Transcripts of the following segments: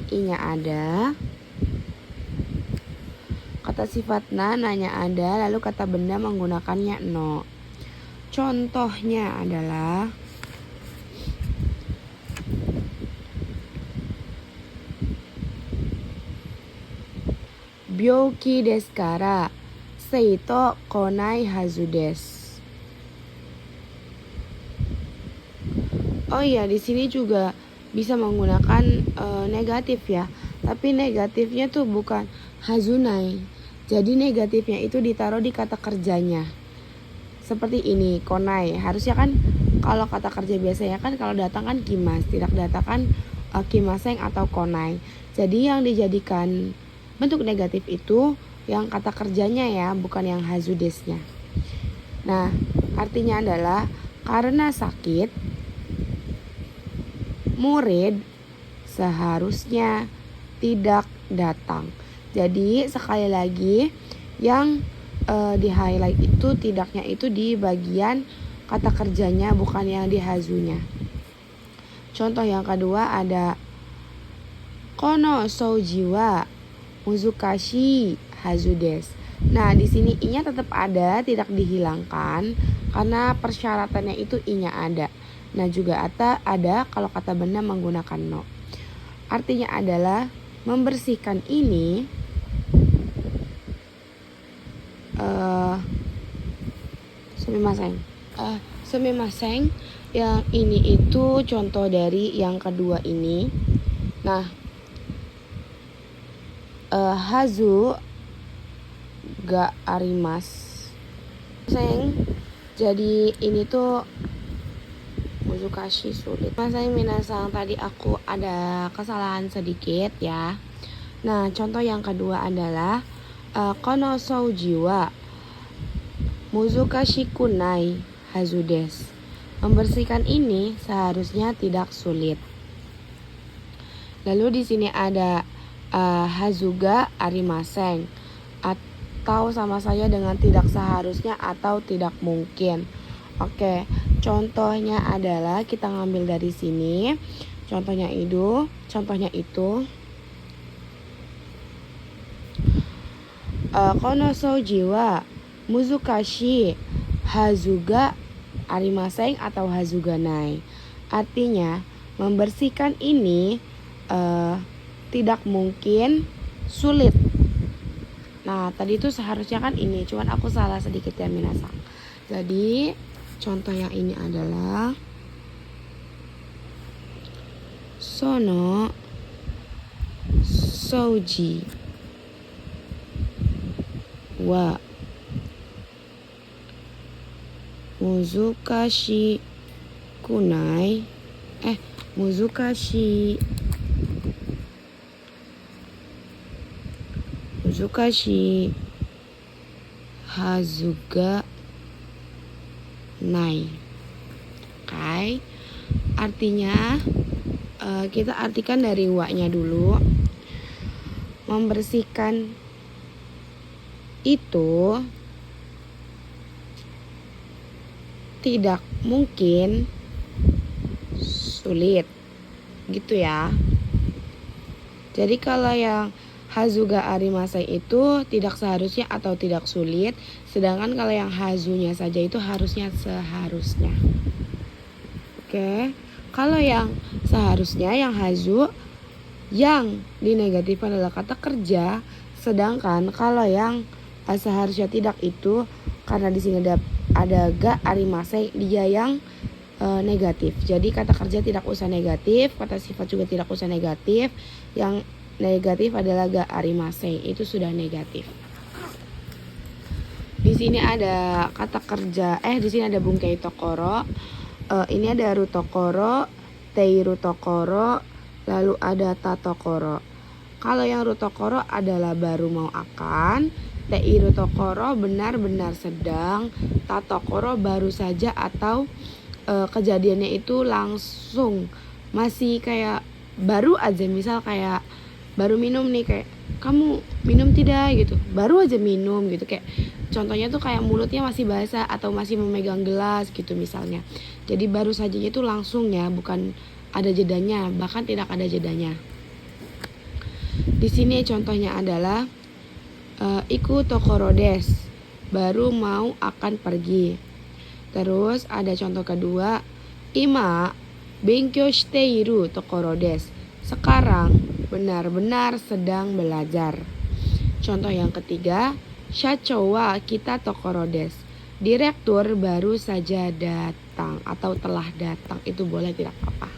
sini i-nya ada, kata sifatna nanya ada, lalu kata benda menggunakannya no. Contohnya adalah Byoki desu kara seito konai hazu desu. Oh iya, di sini juga bisa menggunakan negatif ya. Tapi negatifnya tuh bukan hazunai. Jadi negatifnya itu ditaruh di kata kerjanya. Seperti ini, konai. Harusnya kan kalau kata kerja biasanya kan kalau datang kan kimas, tidak datang kan kimaseng atau konai. Jadi yang dijadikan bentuk negatif itu yang kata kerjanya ya, bukan yang hazudesnya. Nah, artinya adalah karena sakit, murid seharusnya tidak datang. Jadi sekali lagi yang di highlight itu tidaknya itu di bagian kata kerjanya, bukan yang di hazunya. Contoh yang kedua ada kono souji wa muzukashi hazu desu. Nah, di sini i-nya tetap ada, tidak dihilangkan karena persyaratannya itu i-nya ada. Nah, juga ada kalau kata benda menggunakan no. Artinya adalah membersihkan ini sumimasen. Yang ini itu contoh dari yang kedua ini. Nah, hazu ga arimas. Jadi ini tuh muzukashi sulit. Masai minasang, tadi aku ada kesalahan sedikit ya. Nah, contoh yang kedua adalah kono souji wa muzukashi kunai hazu desu. Membersihkan ini seharusnya tidak sulit. Lalu di sini ada hazuga arimasen, atau sama saja dengan tidak seharusnya atau tidak mungkin. Oke, contohnya adalah kita ngambil dari sini. Contohnya itu kono souji wa muzukashi hazuga arimasen atau hazuga nai. Artinya membersihkan ini tidak mungkin, sulit. Nah, tadi itu seharusnya kan ini, cuman aku salah sedikit ya minasang. Jadi contoh yang ini adalah sono souji wa muzukashi kunai muzukashi hazuga nai. Oke. Artinya kita artikan dari wa-nya dulu. Membersihkan itu tidak mungkin, sulit. Gitu ya. Jadi kalau yang hazuga arimasen itu tidak seharusnya atau tidak sulit, sedangkan kalau yang hazunya saja itu harusnya seharusnya. Oke. Kalau yang seharusnya, yang hazu, yang dinegatifkan adalah kata kerja, sedangkan kalau yang seharusnya tidak itu karena di sini ada ga arimasen, dia yang negatif. Jadi kata kerja tidak usah negatif, kata sifat juga tidak usah negatif. Yang negatif adalah ga arimasen, itu sudah negatif. Di sini ada kata kerja, di sini ada bungkei tokoro. Ini ada rutokoro, teiru tokoro, lalu ada tatokoro. Kalau yang rutokoro adalah baru mau akan, teiru tokoro benar-benar sedang, tatokoro baru saja atau kejadiannya itu langsung, masih kayak baru aja. Misal kayak baru minum nih, kayak kamu minum tidak gitu, baru aja minum gitu. Kayak contohnya tuh kayak mulutnya masih basah atau masih memegang gelas gitu misalnya. Jadi baru saja itu langsung ya, bukan ada jedanya, bahkan tidak ada jedanya. Di sini contohnya adalah iku tokoro desu, baru mau akan pergi. Terus ada contoh kedua, ima benkyou shite iru tokoro desu, sekarang benar-benar sedang belajar. Contoh yang ketiga, shachou wa kita tokoro desu, direktur baru saja datang atau telah datang, itu boleh tidak apa-apa.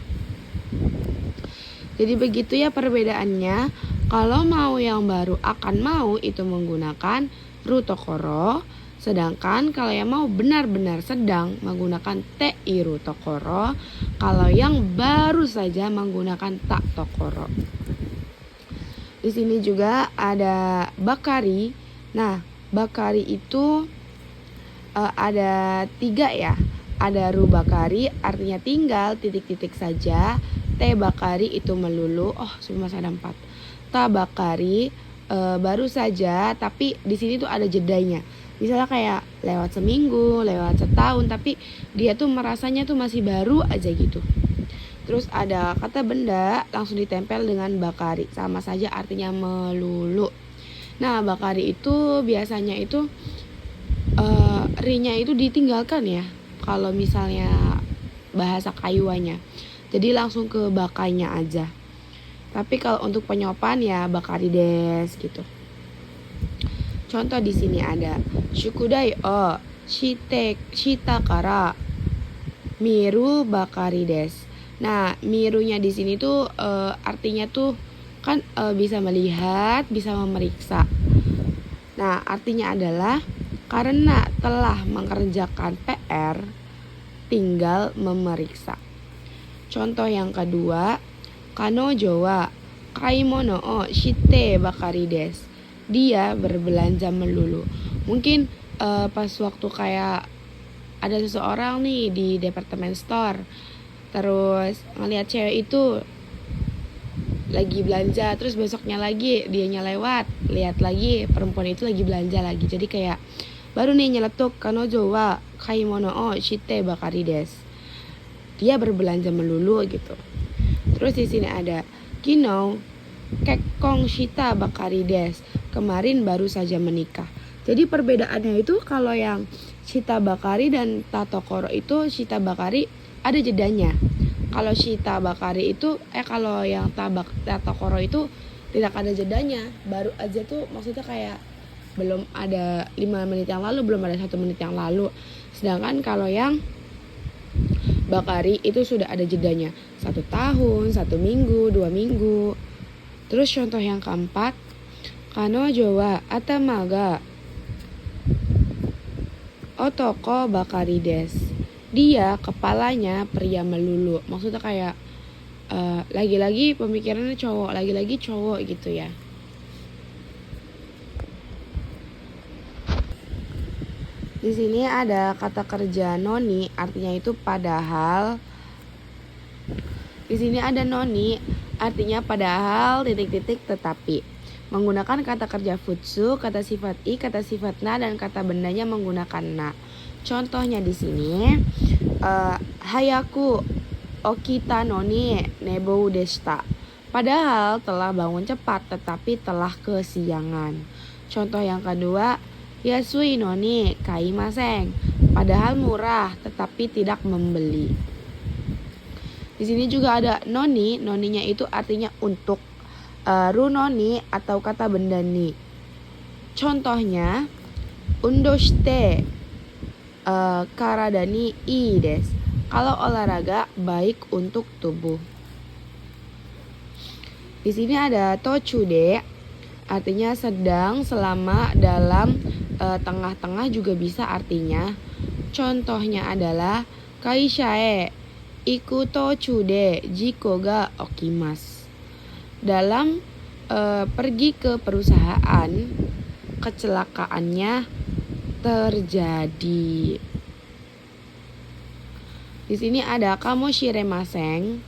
Jadi begitu ya perbedaannya. Kalau mau yang baru akan mau itu menggunakan ru tokoro, sedangkan kalau yang mau benar-benar sedang menggunakan te iru tokoro, kalau yang baru saja menggunakan ta tokoro. Di sini juga ada bakari. Nah, bakari itu ada 3 ya. Ada ru bakari artinya tinggal titik-titik saja. Te bakari itu melulu. Oh, masih ada 4. Ta bakari baru saja, tapi di sini tuh ada jedanya. Misalnya kayak lewat seminggu, lewat setahun, tapi dia tuh merasanya tuh masih baru aja gitu. Terus ada kata benda langsung ditempel dengan bakari, sama saja artinya melulu. Nah, bakari itu biasanya itu ri-nya itu ditinggalkan ya. Kalau misalnya bahasa kayuannya. Jadi langsung ke bakainya aja. Tapi kalau untuk penyopan ya bakari des gitu. Contoh di sini ada shukudai o shita kara miru bakari des. Nah, mirunya di sini tuh artinya tuh kan bisa melihat, bisa memeriksa. Nah, artinya adalah karena telah mengerjakan PR, tinggal memeriksa. Contoh yang kedua, kanojo wa kaimono o shite bakari desu. Dia berbelanja melulu. Mungkin pas waktu kayak ada seseorang nih di departemen store, terus ngelihat cewek itu lagi belanja, terus besoknya lagi dianya lewat, lihat lagi perempuan itu lagi belanja lagi. Jadi kayak baru nih nyeletuk, kanojo wa kaimono o shite bakari desu. Dia berbelanja melulu gitu. Terus di sini ada kino kekkong shita bakari desu. Kemarin baru saja menikah. Jadi perbedaannya itu kalau yang shita bakari dan tatokoro itu, shita bakari ada jedanya. Kalau shita bakari itu kalau yang tatokoro itu tidak ada jedanya. Baru aja tuh maksudnya kayak belum ada 5 menit yang lalu, belum ada 1 menit yang lalu. Sedangkan kalau yang bakari itu sudah ada jedanya, 1 tahun, 1 minggu, 2 minggu. Terus contoh yang keempat, kanojo wa atama ga otoko bakari desu. Dia kepalanya pria melulu. Maksudnya kayak lagi-lagi pemikirannya cowok, lagi-lagi cowok gitu ya. Di sini ada kata kerja noni, artinya itu padahal. Di sini ada noni, artinya padahal titik-titik tetapi. Menggunakan kata kerja futsu, kata sifat i, kata sifat na, dan kata bendanya menggunakan na. Contohnya di sini, hayaku okita noni nebou deshita. Padahal telah bangun cepat tetapi telah kesiangan. Contoh yang kedua, yasui noni kaimaseng. Padahal murah tetapi tidak membeli. Di sini juga ada noni, noninya itu artinya untuk. Ru noni atau kata benda ni. Contohnya, undo shite karada ni ii desu. Kalau olahraga baik untuk tubuh. Di sini ada tochude, artinya sedang, selama, dalam, tengah-tengah juga bisa artinya. Contohnya adalah kaishae iku tochude jiko ga okimasu. Dalam pergi ke perusahaan, kecelakaannya terjadi. Di sini ada kamoshiremasen.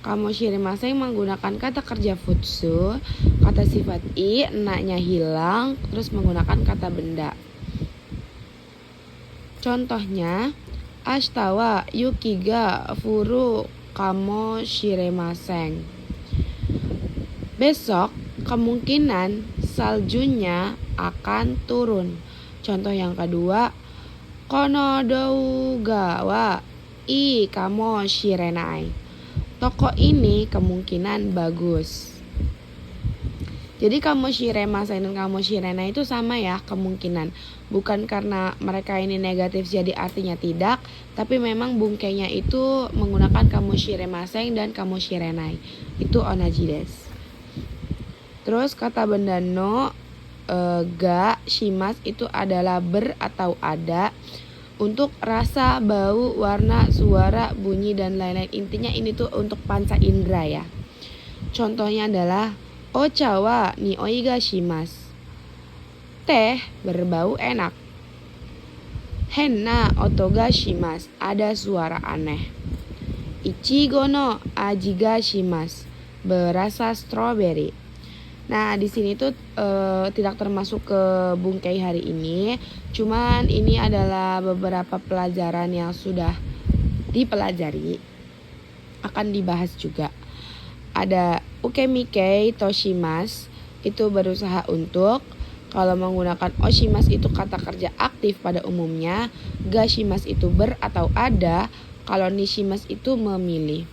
Kamoshiremasen menggunakan kata kerja futsu, kata sifat i, na-nya hilang, terus menggunakan kata benda. Contohnya, ashita wa yuki ga furu kamoshiremasen. Besok kemungkinan saljunya akan turun. Contoh yang kedua, Konodouga wa ii kamoshirenai. Toko ini kemungkinan bagus. Jadi kamoshiremasai dan kamoshirenai itu sama ya kemungkinan. Bukan karena mereka ini negatif jadi artinya tidak, tapi memang bungkainya itu menggunakan kamoshiremasai dan kamoshirenai. Itu onaji desu. Terus kata benda no ga shimas itu adalah ber atau ada untuk rasa, bau, warna, suara, bunyi dan lain-lain. Intinya ini tuh untuk panca indera ya. Contohnya adalah ocha wa nioi ga shimasu. Teh berbau enak. Henna oto ga shimasu. Ada suara aneh. Ichigo no aji ga shimasu. Berasa strawberry. Nah, di sini tuh tidak termasuk ke bungkai hari ini. Cuman ini adalah beberapa pelajaran yang sudah dipelajari. Akan dibahas juga. Ada ukemikei toshimas, itu berusaha untuk. Kalau menggunakan oshimas itu kata kerja aktif pada umumnya. Gashimas itu ber atau ada. Kalau nishimas itu memilih.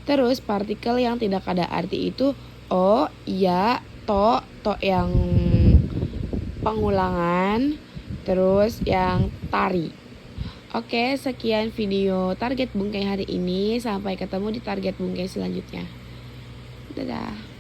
Terus partikel yang tidak ada arti itu o, ya, to yang pengulangan, terus yang tari. Oke, sekian video target bungkai hari ini. Sampai ketemu di target bungkai selanjutnya. Dadah.